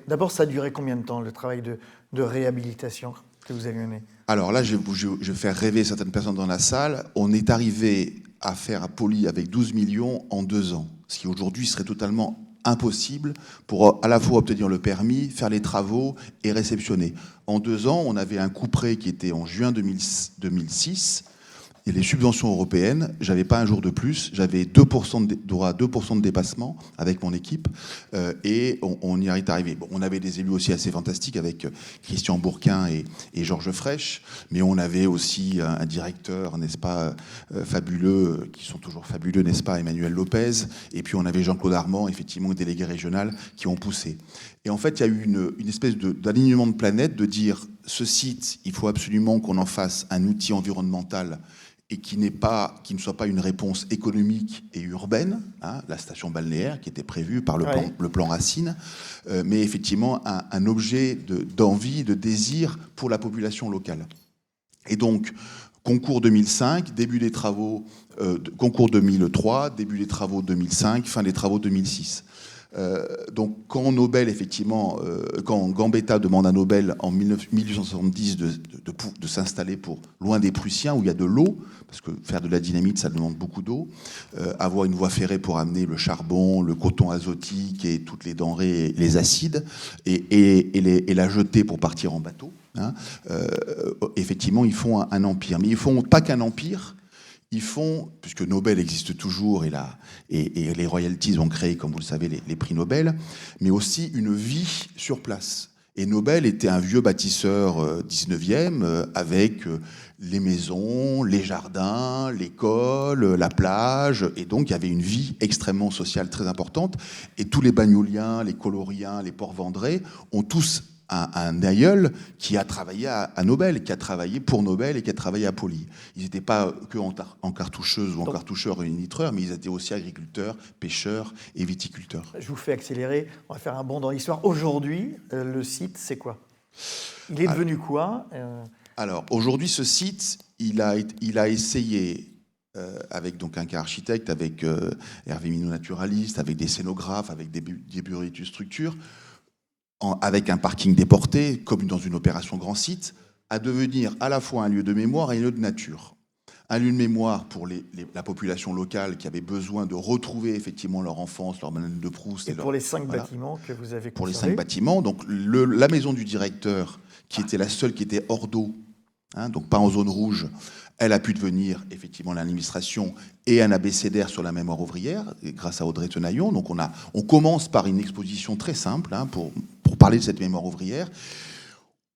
d'abord, ça a duré combien de temps, le travail de réhabilitation que vous avez mené? Alors là, je vais faire rêver certaines personnes dans la salle. On est arrivé à faire à Poly avec 12 millions en 2 ans, ce qui aujourd'hui serait totalement impossible pour à la fois obtenir le permis, faire les travaux et réceptionner. En 2 ans, on avait un couperet qui était en juin 2006. Et les subventions européennes, j'avais pas un jour de plus, j'avais 2% droit à 2% de dépassement avec mon équipe, et on y est arrivé. Bon, on avait des élus aussi assez fantastiques avec Christian Bourquin et Georges Frêche, mais on avait aussi un directeur, n'est-ce pas, fabuleux, qui sont toujours fabuleux, n'est-ce pas, Emmanuel Lopez, et puis on avait Jean-Claude Armand, effectivement, délégué régional, qui ont poussé. Et en fait, il y a eu une espèce d'alignement de planète, de dire, ce site, il faut absolument qu'on en fasse un outil environnemental et qui ne soit pas une réponse économique et urbaine, hein, la station balnéaire qui était prévue par le plan Racine, mais effectivement un objet d'envie, de désir pour la population locale. Et donc, concours 2005, début des travaux, concours 2003, début des travaux 2005, fin des travaux 2006. Donc quand Nobel, effectivement, quand Gambetta demande à Nobel en 1870 de s'installer loin des Prussiens où il y a de l'eau, parce que faire de la dynamite ça demande beaucoup d'eau, avoir une voie ferrée pour amener le charbon, le coton azotique et toutes les denrées, les acides, et la jeter pour partir en bateau, hein, effectivement ils font un empire. Mais ils font pas qu'un empire. Ils font, puisque Nobel existe toujours et les royalties ont créé, comme vous le savez, les prix Nobel, mais aussi une vie sur place. Et Nobel était un vieux bâtisseur 19e avec les maisons, les jardins, l'école, la plage. Et donc, il y avait une vie extrêmement sociale très importante. Et tous les Bagnoliens, les Coloriens, les Port-Vendré ont tous un aïeul qui a travaillé à Nobel, qui a travaillé pour Nobel et qui a travaillé à Poly. Ils n'étaient pas que en cartoucheuse ou en cartoucheur et nitreur, mais ils étaient aussi agriculteurs, pêcheurs et viticulteurs. Je vous fais accélérer, on va faire un bond dans l'histoire. Aujourd'hui, le site, c'est quoi? Il est devenu quoi? Alors, aujourd'hui, ce site, il a essayé, avec donc un cas architecte, avec Hervé Minot naturaliste, avec des scénographes, avec des bureaux d'études structures, avec un parking déporté, comme dans une opération grand site, à devenir à la fois un lieu de mémoire et un lieu de nature. Un lieu de mémoire pour la population locale qui avait besoin de retrouver effectivement leur enfance, leur Madeleine de Proust. Et pour les 5 bâtiments que vous avez conservés. Pour les 5 bâtiments, donc la maison du directeur, qui était la seule qui était hors d'eau, hein, donc pas en zone rouge, elle a pu devenir effectivement l'administration et un abécédaire sur la mémoire ouvrière, grâce à Audrey Tenaillon. Donc on commence par une exposition très simple, hein, pour parler de cette mémoire ouvrière.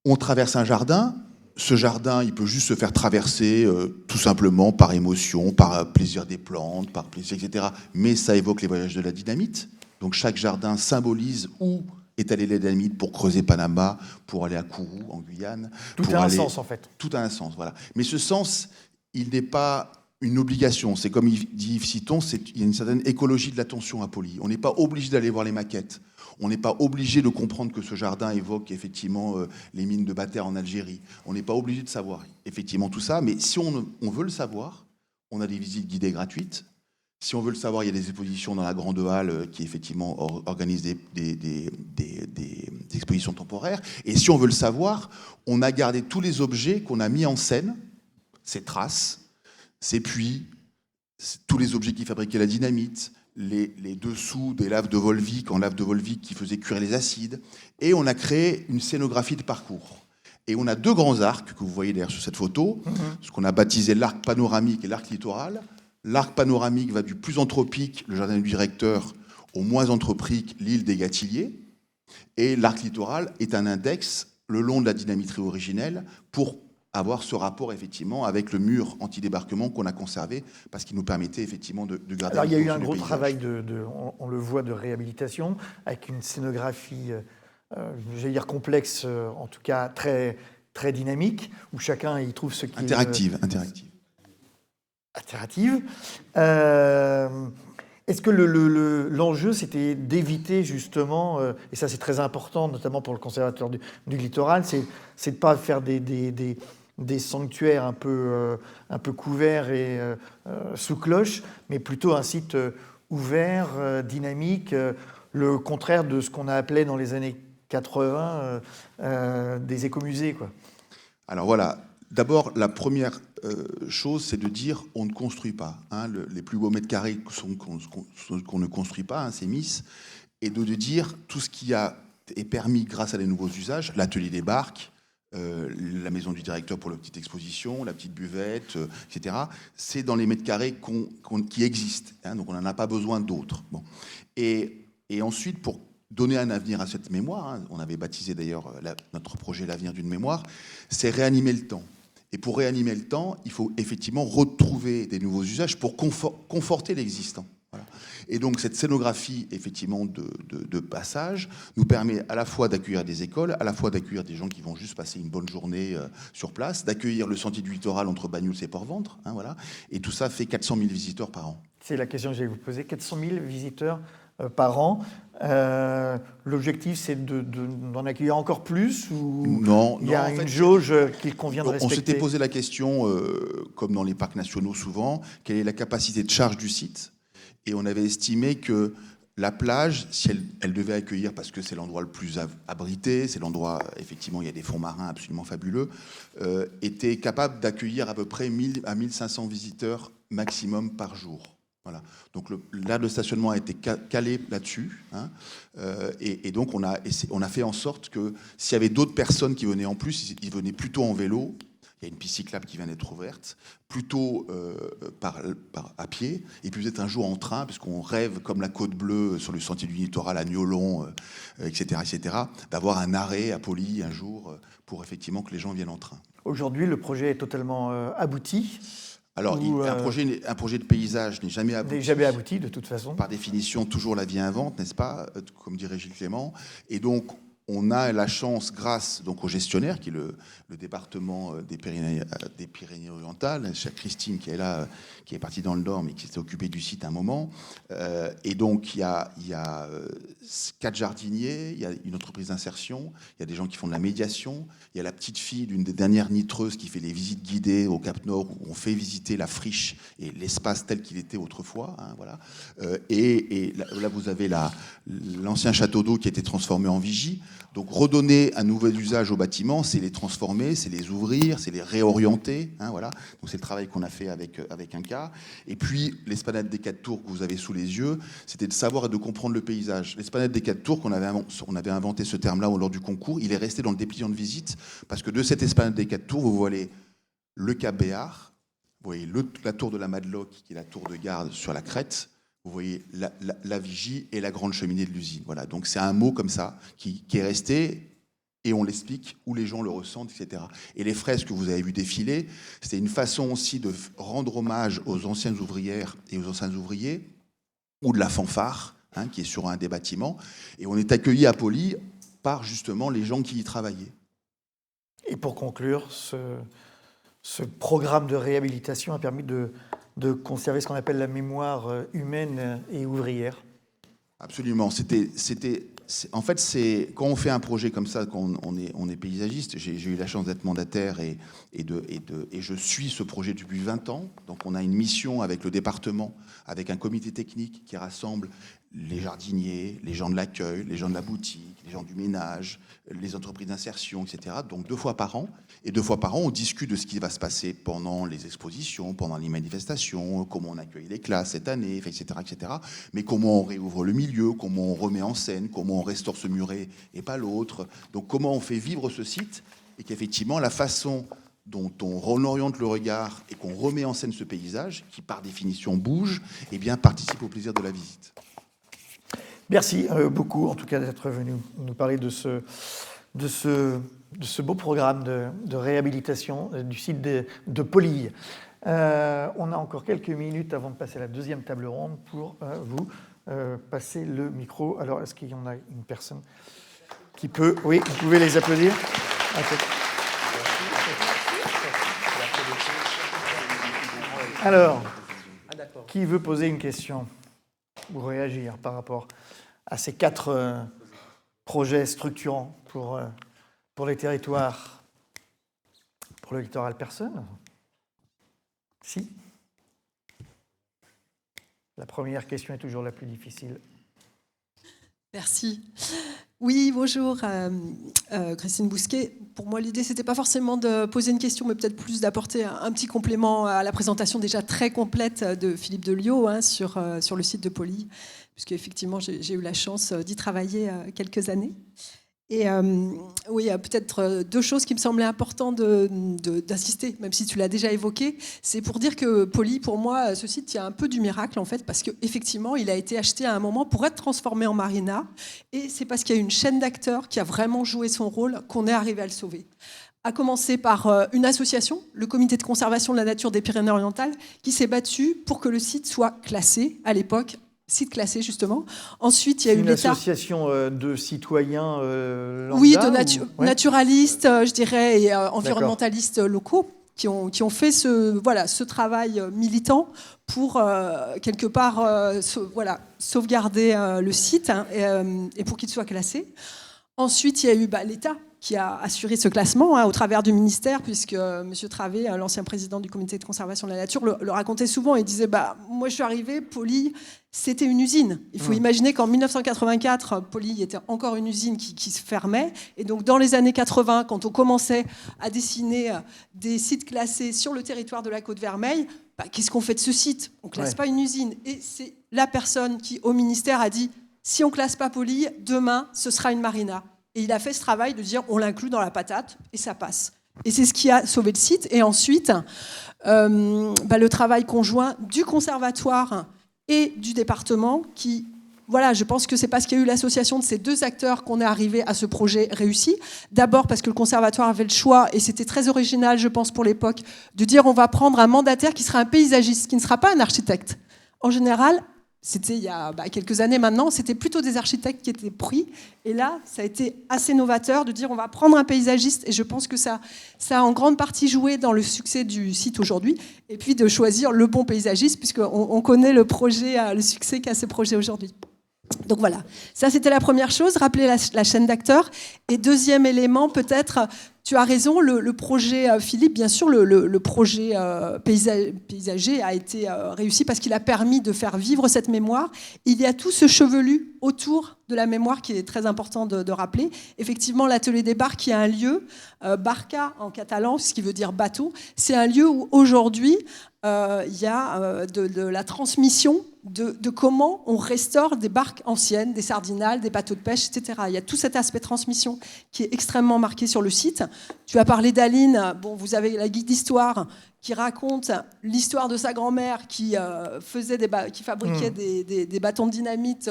On traverse un jardin, ce jardin, il peut juste se faire traverser tout simplement par émotion, par plaisir des plantes, par plaisir, etc. Mais ça évoque les voyages de la dynamite. Donc chaque jardin symbolise où est allée la dynamite pour creuser Panama, pour aller à Kourou, en Guyane. Tout a un sens, en fait. Tout a un sens, voilà. Mais ce sens, il n'est pas une obligation. C'est comme dit Yves Citon, il y a une certaine écologie de l'attention à Poli. On n'est pas obligé d'aller voir les maquettes. On n'est pas obligé de comprendre que ce jardin évoque effectivement les mines de Bataire en Algérie. On n'est pas obligé de savoir effectivement tout ça. Mais si on veut le savoir, on a des visites guidées gratuites. Si on veut le savoir, il y a des expositions dans la Grande Halle qui effectivement organisent des expositions temporaires. Et si on veut le savoir, on a gardé tous les objets qu'on a mis en scène, ces traces, ces puits, tous les objets qui fabriquaient la dynamite, les dessous des laves de Volvic, en lave de Volvic qui faisaient cuire les acides. Et on a créé une scénographie de parcours. Et on a 2 grands arcs que vous voyez d'ailleurs sur cette photo, ce qu'on a baptisé l'arc panoramique et l'arc littoral. L'arc panoramique va du plus anthropique, le jardin du directeur, au moins anthropique, l'île des Gatilliers. Et l'arc littoral est un index le long de la dynamiterie originelle pour avoir ce rapport effectivement avec le mur anti-débarquement qu'on a conservé parce qu'il nous permettait effectivement de garder. Alors il y a eu un gros travail on le voit, de réhabilitation avec une scénographie, j'allais dire complexe, en tout cas très, très dynamique, où chacun y trouve ce qui interactive. Est-ce que l'enjeu, c'était d'éviter justement, et ça c'est très important, notamment pour le conservateur du littoral, c'est de ne pas faire des sanctuaires un peu couverts et sous cloche, mais plutôt un site ouvert, dynamique, le contraire de ce qu'on a appelé dans les années 80 des écomusées, quoi. Alors voilà, d'abord la première chose, c'est de dire on ne construit pas. Les plus beaux mètres carrés qu'on ne construit pas, c'est Miss, et de dire tout ce qui est permis grâce à des nouveaux usages, l'atelier des barques, la maison du directeur pour la petite exposition, la petite buvette, etc. C'est dans les mètres carrés qui existent. Donc on n'en a pas besoin d'autres. Bon. Et ensuite, pour donner un avenir à cette mémoire, on avait baptisé d'ailleurs notre projet l'avenir d'une mémoire, c'est réanimer le temps. Et pour réanimer le temps, il faut effectivement retrouver des nouveaux usages pour conforter l'existant. Voilà. Et donc cette scénographie effectivement de passage nous permet à la fois d'accueillir des écoles, à la fois d'accueillir des gens qui vont juste passer une bonne journée sur place, d'accueillir le sentier du littoral entre Banyuls et Port-Ventre, voilà. Et tout ça fait 400 000 visiteurs par an. C'est la question que j'allais vous poser, 400 000 visiteurs par an. L'objectif, c'est d'en accueillir encore plus, ou non, il y a une jauge qu'il convient de respecter? On s'était posé la question, comme dans les parcs nationaux souvent, quelle est la capacité de charge du site? Et on avait estimé que la plage, si elle devait accueillir, parce que c'est l'endroit le plus abrité, c'est l'endroit, effectivement, il y a des fonds marins absolument fabuleux, était capable d'accueillir à peu près 1000 à 1500 visiteurs maximum par jour. Voilà. Donc l'aire de stationnement a été calé là-dessus, et donc on a fait en sorte que s'il y avait d'autres personnes qui venaient en plus, ils venaient plutôt en vélo. Il y a une piste cyclable qui vient d'être ouverte, plutôt à pied, et puis peut-être un jour en train, parce qu'on rêve, comme la Côte Bleue sur le sentier du littoral à Niolon, etc., d'avoir un arrêt à Poli un jour pour effectivement que les gens viennent en train. Aujourd'hui, le projet est totalement abouti. Alors, un projet de paysage n'est jamais abouti. N'est jamais abouti, de toute façon. Par définition, toujours la vie invente, n'est-ce pas, comme dirait Gilles Clément. Et donc, on a la chance, grâce donc au gestionnaire, qui est le département des Pyrénées-Orientales, chère Christine, qui est là, qui est partie dans le Nord, mais qui s'est occupée du site un moment. Et donc, il y a 4 jardiniers, il y a une entreprise d'insertion, il y a des gens qui font de la médiation, il y a la petite fille d'une des dernières nitreuses qui fait les visites guidées au Cap Nord, où on fait visiter la friche et l'espace tel qu'il était autrefois. Voilà. Et là, vous avez l'ancien château d'eau qui a été transformé en vigie. Donc redonner un nouvel usage aux bâtiments, c'est les transformer, c'est les ouvrir, c'est les réorienter. Voilà. Donc c'est le travail qu'on a fait avec Inca. Et puis l'esplanade des 4 tours que vous avez sous les yeux, c'était de savoir et de comprendre le paysage. L'esplanade des 4 tours, on avait inventé ce terme-là lors du concours, il est resté dans le dépliant de visite, parce que de cette esplanade des 4 tours, vous voyez le Cap Béar, vous voyez la tour de la Madeloque, qui est la tour de garde sur la crête, vous voyez la vigie et la grande cheminée de l'usine. Voilà, donc c'est un mot comme ça qui est resté et on l'explique, où les gens le ressentent, etc. Et les fresques que vous avez vues défiler, c'était une façon aussi de rendre hommage aux anciennes ouvrières et aux anciens ouvriers, ou de la fanfare, qui est sur un des bâtiments. Et on est accueilli à Poly par justement les gens qui y travaillaient. Et pour conclure, ce programme de réhabilitation a permis de conserver ce qu'on appelle la mémoire humaine et ouvrière. Absolument. En fait, quand on fait un projet comme ça, quand on est paysagiste, j'ai eu la chance d'être mandataire et je suis ce projet depuis 20 ans. Donc on a une mission avec le département, avec un comité technique qui rassemble les jardiniers, les gens de l'accueil, les gens de la boutique, les gens du ménage, les entreprises d'insertion, etc. Donc 2 fois par an. Et 2 fois par an, on discute de ce qui va se passer pendant les expositions, pendant les manifestations, comment on accueille les classes cette année, etc., etc. Mais comment on réouvre le milieu, comment on remet en scène, comment on restaure ce muret et pas l'autre. Donc comment on fait vivre ce site et qu'effectivement, la façon dont on oriente le regard et qu'on remet en scène ce paysage, qui par définition bouge, eh bien, participe au plaisir de la visite. Merci beaucoup, en tout cas, d'être venu nous parler de ce beau programme de réhabilitation du site de Poly. On a encore quelques minutes avant de passer à la deuxième table ronde pour vous passer le micro. Alors, est-ce qu'il y en a une personne qui peut... Oui, vous pouvez les applaudir. Alors, qui veut poser une question ou réagir par rapport à ces 4 projets structurants pour les territoires, pour le littoral? Personne? Si? La première question est toujours la plus difficile. Merci. Oui, bonjour, Christine Bousquet. Pour moi, l'idée, c'était pas forcément de poser une question, mais peut-être plus d'apporter un petit complément à la présentation déjà très complète de Philippe Delliot sur le site de Poly, puisqu'effectivement, j'ai eu la chance d'y travailler quelques années. Et oui, il y a peut-être 2 choses qui me semblaient importantes d'insister, même si tu l'as déjà évoqué. C'est pour dire que Poly, pour moi, ce site, il y a un peu du miracle, en fait, parce qu'effectivement, il a été acheté à un moment pour être transformé en marina. Et c'est parce qu'il y a une chaîne d'acteurs qui a vraiment joué son rôle qu'on est arrivé à le sauver. À commencer par une association, le Comité de conservation de la nature des Pyrénées-Orientales, qui s'est battu pour que le site soit classé à l'époque. Site classé, justement. Ensuite, il y a eu l'État. Une association de citoyens lambda, oui, de naturalistes, je dirais, et environnementalistes locaux qui ont fait ce travail militant pour, quelque part, sauvegarder le site et pour qu'il soit classé. Ensuite, il y a eu l'État qui a assuré ce classement au travers du ministère, puisque M. Travé, l'ancien président du comité de conservation de la nature, le racontait souvent. Il disait moi, je suis arrivé, Poly, c'était une usine. Il faut imaginer qu'en 1984, Poly était encore une usine qui se fermait. Et donc, dans les années 80, quand on commençait à dessiner des sites classés sur le territoire de la Côte-Vermeille, qu'est-ce qu'on fait de ce site? On ne classe pas une usine. Et c'est la personne qui, au ministère, a dit si on ne classe pas Poly, demain, ce sera une marina. Et il a fait ce travail de dire on l'inclut dans la patate et ça passe. Et c'est ce qui a sauvé le site. Et ensuite, le travail conjoint du conservatoire et du département qui, je pense que c'est parce qu'il y a eu l'association de ces 2 acteurs qu'on est arrivé à ce projet réussi. D'abord parce que le conservatoire avait le choix, et c'était très original, je pense, pour l'époque, de dire on va prendre un mandataire qui sera un paysagiste, qui ne sera pas un architecte. En général, c'était il y a quelques années maintenant, c'était plutôt des architectes qui étaient pris. Et là, ça a été assez novateur de dire on va prendre un paysagiste. Et je pense que ça a en grande partie joué dans le succès du site aujourd'hui. Et puis de choisir le bon paysagiste, puisqu'on connaît le succès qu'a ce projet aujourd'hui. Donc voilà, ça c'était la première chose, rappeler la chaîne d'acteurs. Et deuxième élément, peut-être, tu as raison, le projet Philippe, bien sûr, le projet paysager a été réussi parce qu'il a permis de faire vivre cette mémoire. Il y a tout ce chevelu autour de la mémoire qui est très important de rappeler. Effectivement, l'atelier des barques, qui est un lieu, barca en catalan, ce qui veut dire bateau, c'est un lieu où aujourd'hui il y a de la transmission de comment on restaure des barques anciennes, des sardinales, des bateaux de pêche, etc. Il y a tout cet aspect transmission qui est extrêmement marqué sur le site. Tu as parlé d'Aline, vous avez la guide d'histoire qui raconte l'histoire de sa grand-mère qui fabriquait des bâtons de dynamite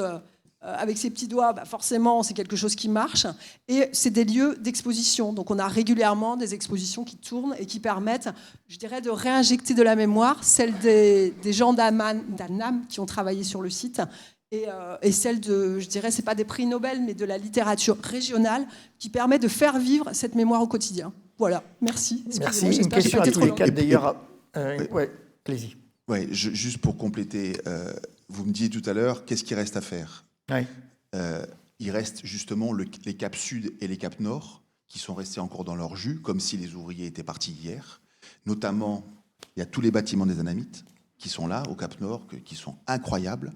avec ses petits doigts, forcément, c'est quelque chose qui marche. Et c'est des lieux d'exposition. Donc, on a régulièrement des expositions qui tournent et qui permettent, je dirais, de réinjecter de la mémoire, celle des gens d'Annam qui ont travaillé sur le site, et celle de, je dirais, c'est pas des prix Nobel, mais de la littérature régionale, qui permet de faire vivre cette mémoire au quotidien. Voilà, merci. Merci. Une question à tous les quatre, d'ailleurs. Ouais, allez-y. Ouais, juste pour compléter, vous me disiez tout à l'heure, qu'est-ce qui reste à faire ? Oui. Il reste justement les caps sud et les caps nord, qui sont restés encore dans leur jus, comme si les ouvriers étaient partis hier. Notamment, il y a tous les bâtiments des Annamites qui sont là, au cap nord, qui sont incroyables,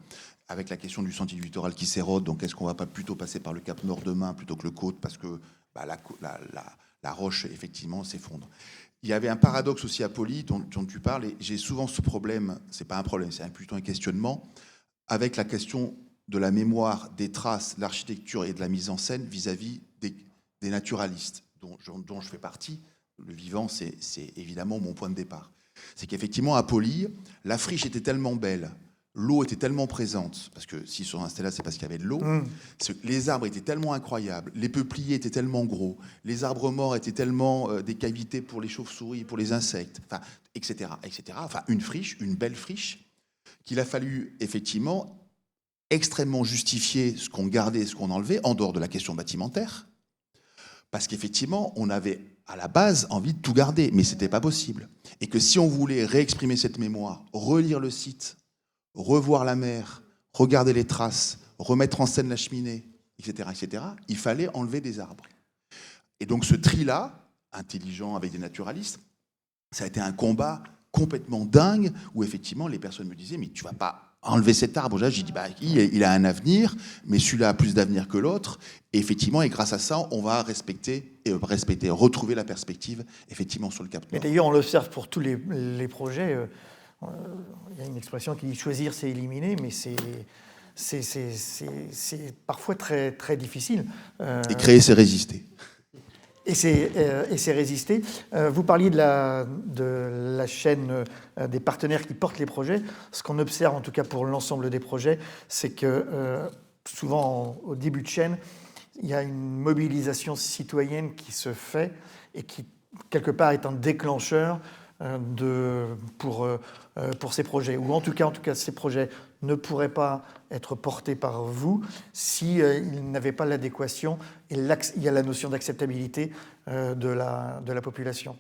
avec la question du sentier du littoral qui s'érode. Donc, est-ce qu'on ne va pas plutôt passer par le cap nord demain plutôt que le côte, parce que la roche, effectivement, s'effondre. Il y avait un paradoxe aussi à Poly, dont tu parles, et j'ai souvent ce problème, c'est pas un problème, c'est plutôt un questionnement, avec la question de la mémoire, des traces, de l'architecture et de la mise en scène vis-à-vis des naturalistes, dont je fais partie. Le vivant, c'est évidemment mon point de départ. C'est qu'effectivement, à Poly, la friche était tellement belle, l'eau était tellement présente, parce que s'ils sont restés là, c'est parce qu'il y avait de l'eau. Les arbres étaient tellement incroyables, les peupliers étaient tellement gros, les arbres morts étaient tellement des cavités pour les chauves-souris, pour les insectes, enfin, etc., etc. Enfin, une friche, une belle friche, qu'il a fallu effectivement extrêmement justifier ce qu'on gardait et ce qu'on enlevait, en dehors de la question bâtimentaire, parce qu'effectivement, on avait à la base envie de tout garder, mais ce n'était pas possible. Et que si on voulait réexprimer cette mémoire, relire le site, revoir la mer, regarder les traces, remettre en scène la cheminée, etc., etc., il fallait enlever des arbres. Et donc ce tri-là, intelligent avec des naturalistes, ça a été un combat complètement dingue, où effectivement les personnes me disaient « mais tu ne vas pas enlever cet arbre ». Là, j'ai dit « il a un avenir, mais celui-là a plus d'avenir que l'autre ». Et effectivement, et grâce à ça, on va retrouver la perspective effectivement sur le Cap Nord. Et d'ailleurs, on l'observe pour tous les projets. Il y a une expression qui dit « choisir, c'est éliminer », mais c'est parfois très, très difficile. Et créer, c'est résister. Et c'est résister. Vous parliez de la chaîne des partenaires qui portent les projets. Ce qu'on observe, en tout cas pour l'ensemble des projets, c'est que souvent, au début de chaîne, il y a une mobilisation citoyenne qui se fait et qui, quelque part, est un déclencheur pour ces projets. Ou en tout cas, ces projets ne pourraient pas être portés par vous s'ils n'avaient pas l'adéquation. Et il y a la notion d'acceptabilité de la population.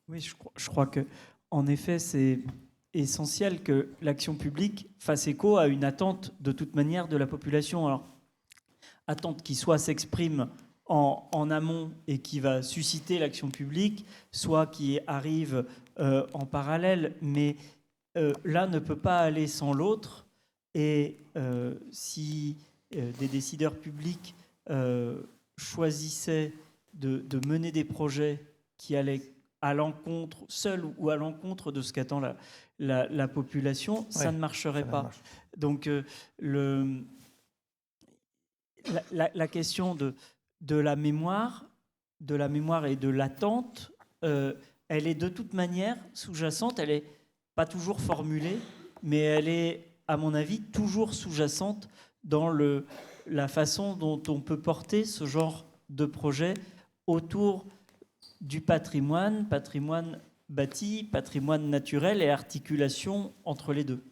Oui, je crois que, en effet, c'est essentiel que l'action publique fasse écho à une attente de toute manière de la population. Alors, attente qui soit s'exprime en amont et qui va susciter l'action publique, soit qui arrive en parallèle, mais l'un ne peut pas aller sans l'autre. Et si des décideurs publics choisissaient de mener des projets qui allaient à l'encontre, seul ou à l'encontre de ce qu'attend la population, ça ne marcherait pas. Donc la question de la mémoire et de l'attente, elle est de toute manière sous-jacente, elle n'est pas toujours formulée, mais elle est, à mon avis, toujours sous-jacente dans la façon dont on peut porter ce genre de projet autour du patrimoine bâti, patrimoine naturel et articulation entre les deux.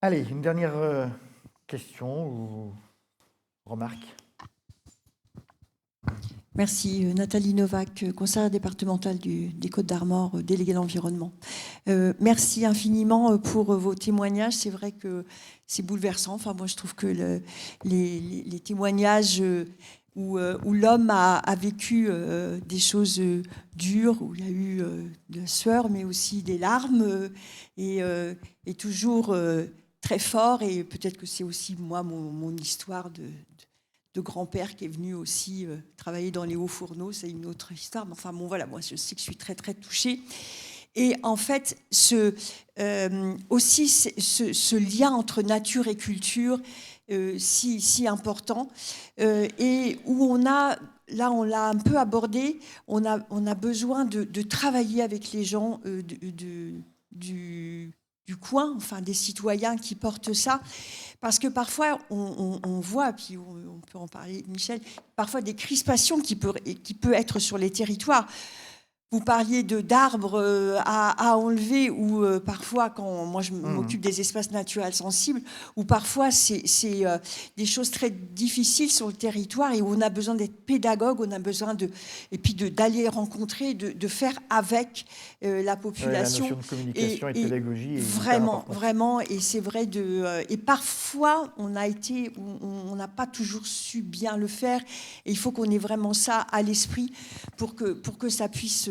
Allez, une dernière question ou remarque. Merci. Nathalie Novak, conseillère départementale des Côtes-d'Armor, déléguée à l'environnement. Merci infiniment pour vos témoignages. C'est vrai que c'est bouleversant. Enfin, moi, je trouve que les témoignages où l'homme a vécu des choses dures, où il y a eu de la sueur, mais aussi des larmes, et toujours très fort. Et peut-être que c'est aussi, moi, mon histoire de grand-père qui est venu aussi travailler dans les hauts fourneaux. C'est une autre histoire. Mais enfin, bon, voilà, moi, je sais que je suis très, très touchée. Et en fait, aussi ce lien entre nature et culture, si important, et où on l'a un peu abordé, on a besoin de travailler avec les gens, du coin, enfin des citoyens qui portent ça. Parce que parfois, on voit, puis on peut en parler, Michel, parfois des crispations qui peut être sur les territoires. Vous parliez d'arbres à enlever, ou parfois, quand moi je m'occupe des espaces naturels sensibles, où parfois c'est des choses très difficiles sur le territoire et où on a besoin d'être pédagogue, on a besoin d'aller rencontrer, de faire avec la population. La notion de communication et de pédagogie est vraiment, et c'est vrai et parfois on n'a pas toujours su bien le faire, et il faut qu'on ait vraiment ça à l'esprit pour que ça puisse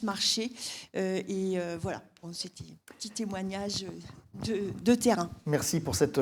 marcher. Voilà, c'était un petit témoignage de terrain. Merci pour cette